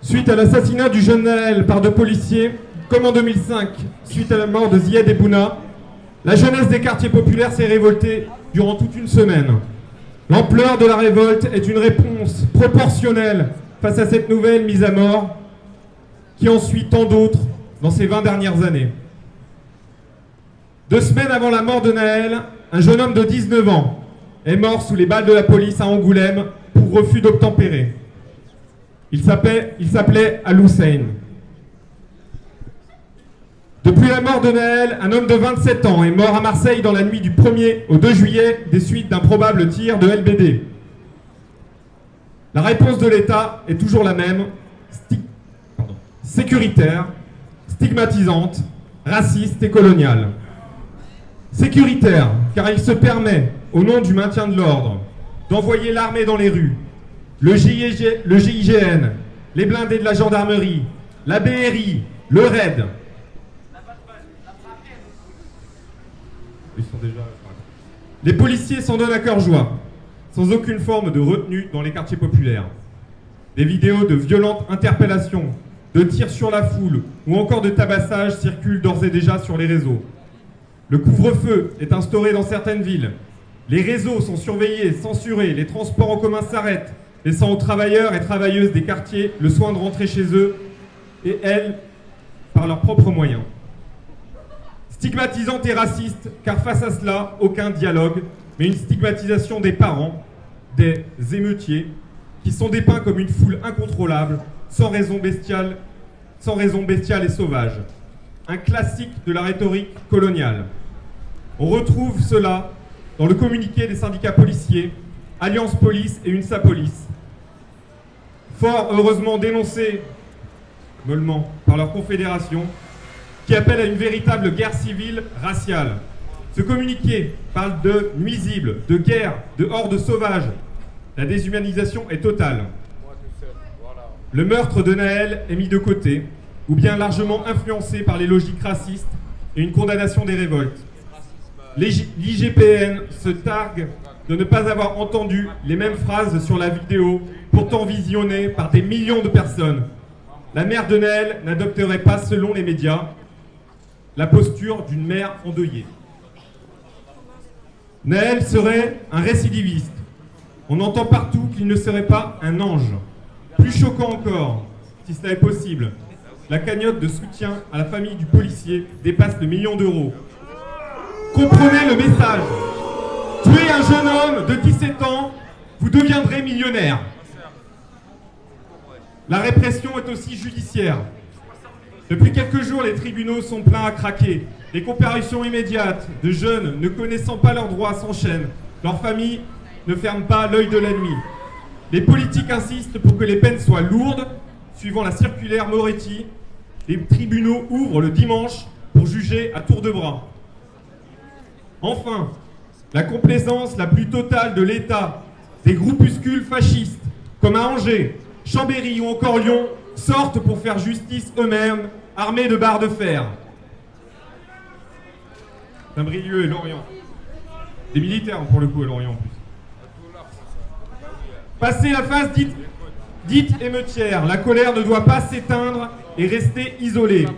Suite à l'assassinat du jeune Naël par deux policiers, comme en 2005, suite à la mort de Ziad Ebouna, la jeunesse des quartiers populaires s'est révoltée durant toute une semaine. L'ampleur de la révolte est une réponse proportionnelle face à cette nouvelle mise à mort qui en suit tant d'autres dans ces 20 dernières années. 2 semaines avant la mort de Naël, un jeune homme de 19 ans est mort sous les balles de la police à Angoulême pour refus d'obtempérer. Il s'appelait Al-Hussein. Depuis la mort de Naël, un homme de 27 ans est mort à Marseille dans la nuit du 1er au 2 juillet des suites d'un probable tir de LBD. La réponse de l'État est toujours la même, sécuritaire, stigmatisante, raciste et coloniale. Sécuritaire, car il se permet, au nom du maintien de l'ordre, d'envoyer l'armée dans les rues, le GIGN, les blindés de la gendarmerie, la BRI, le RAID. Les policiers s'en donnent à cœur joie, sans aucune forme de retenue dans les quartiers populaires. Des vidéos de violentes interpellations, de tirs sur la foule ou encore de tabassage circulent d'ores et déjà sur les réseaux. Le couvre-feu est instauré dans certaines villes. Les réseaux sont surveillés, censurés, les transports en commun s'arrêtent, laissant aux travailleurs et travailleuses des quartiers le soin de rentrer chez eux, et elles, par leurs propres moyens. Stigmatisante et raciste, car face à cela, aucun dialogue, mais une stigmatisation des parents, des émeutiers, qui sont dépeints comme une foule incontrôlable, sans raison bestiale et sauvage. Un classique de la rhétorique coloniale. On retrouve cela dans le communiqué des syndicats policiers, Alliance Police et UNSA Police. Fort heureusement dénoncés mollement par leur confédération, qui appelle à une véritable guerre civile raciale. Ce communiqué parle de nuisibles, de guerre, de hordes sauvages. La déshumanisation est totale. Le meurtre de Naël est mis de côté, ou bien largement influencé par les logiques racistes et une condamnation des révoltes. L'IGPN se targue de ne pas avoir entendu les mêmes phrases sur la vidéo, pourtant visionnée par des millions de personnes. La mère de Naël n'adopterait pas, selon les médias, la posture d'une mère endeuillée. Naël serait un récidiviste. On entend partout qu'il ne serait pas un ange. Plus choquant encore, si cela est possible, la cagnotte de soutien à la famille du policier dépasse le 1 million d'euros. Comprenez le message. Tuez un jeune homme de 17 ans, vous deviendrez millionnaire. La répression est aussi judiciaire. Depuis quelques jours, les tribunaux sont pleins à craquer. Les comparutions immédiates de jeunes ne connaissant pas leurs droits s'enchaînent. Leurs familles ne ferment pas l'œil de la nuit. Les politiques insistent pour que les peines soient lourdes. Suivant la circulaire Moretti, les tribunaux ouvrent le dimanche pour juger à tour de bras. Enfin, la complaisance la plus totale de l'État, des groupuscules fascistes, comme à Angers, Chambéry ou encore Lyon, sortent pour faire justice eux-mêmes, armés de barres de fer. Saint-Brieuc et Lorient. Des militaires pour le coup à Lorient en plus. Passer la phase dite émeutière, la colère ne doit pas s'éteindre et rester isolée.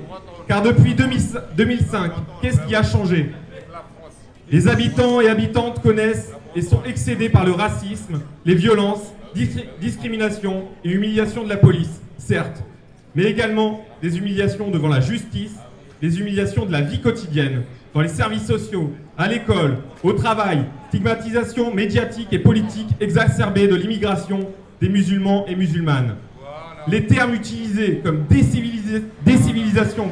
Car depuis 2005, qu'est-ce qui a changé? Les habitants et habitantes connaissent et sont excédés par le racisme, les violences, discriminations et humiliations de la police, certes, mais également des humiliations devant la justice, des humiliations de la vie quotidienne, dans les services sociaux, à l'école, au travail, stigmatisation médiatique et politique exacerbée de l'immigration des musulmans et musulmanes. Les termes utilisés comme décivilisation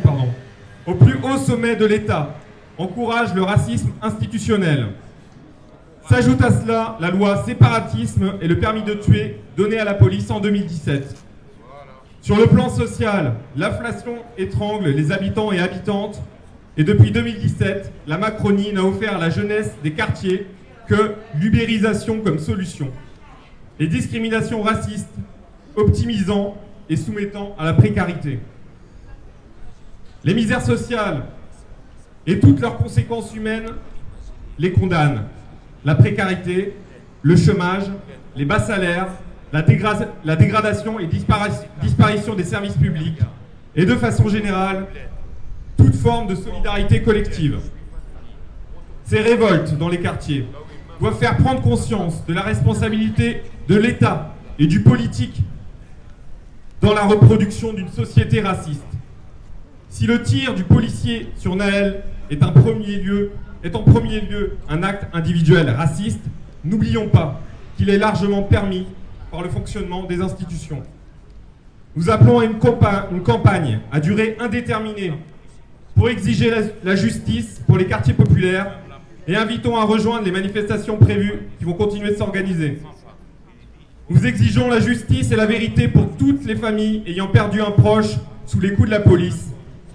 au plus haut sommet de l'État encouragent le racisme institutionnel. S'ajoute à cela la loi séparatisme et le permis de tuer donné à la police en 2017. Sur le plan social, l'inflation étrangle les habitants et habitantes et depuis 2017, la Macronie n'a offert à la jeunesse des quartiers que l'ubérisation comme solution. Les discriminations racistes, optimisant et soumettant à la précarité. Les misères sociales et toutes leurs conséquences humaines les condamnent. La précarité, le chômage, les bas salaires, la dégradation et disparition des services publics et de façon générale, toute forme de solidarité collective. Ces révoltes dans les quartiers doivent faire prendre conscience de la responsabilité de l'État et du politique dans la reproduction d'une société raciste. Si le tir du policier sur Naël est en premier lieu un acte individuel raciste, n'oublions pas qu'il est largement permis par le fonctionnement des institutions. Nous appelons à une campagne à durée indéterminée pour exiger la justice pour les quartiers populaires et invitons à rejoindre les manifestations prévues qui vont continuer de s'organiser. Nous exigeons la justice et la vérité pour toutes les familles ayant perdu un proche sous les coups de la police.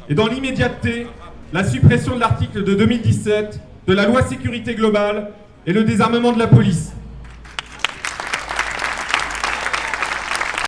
Et dans l'immédiateté, la suppression de l'article de 2017 de la loi sécurité globale et le désarmement de la police.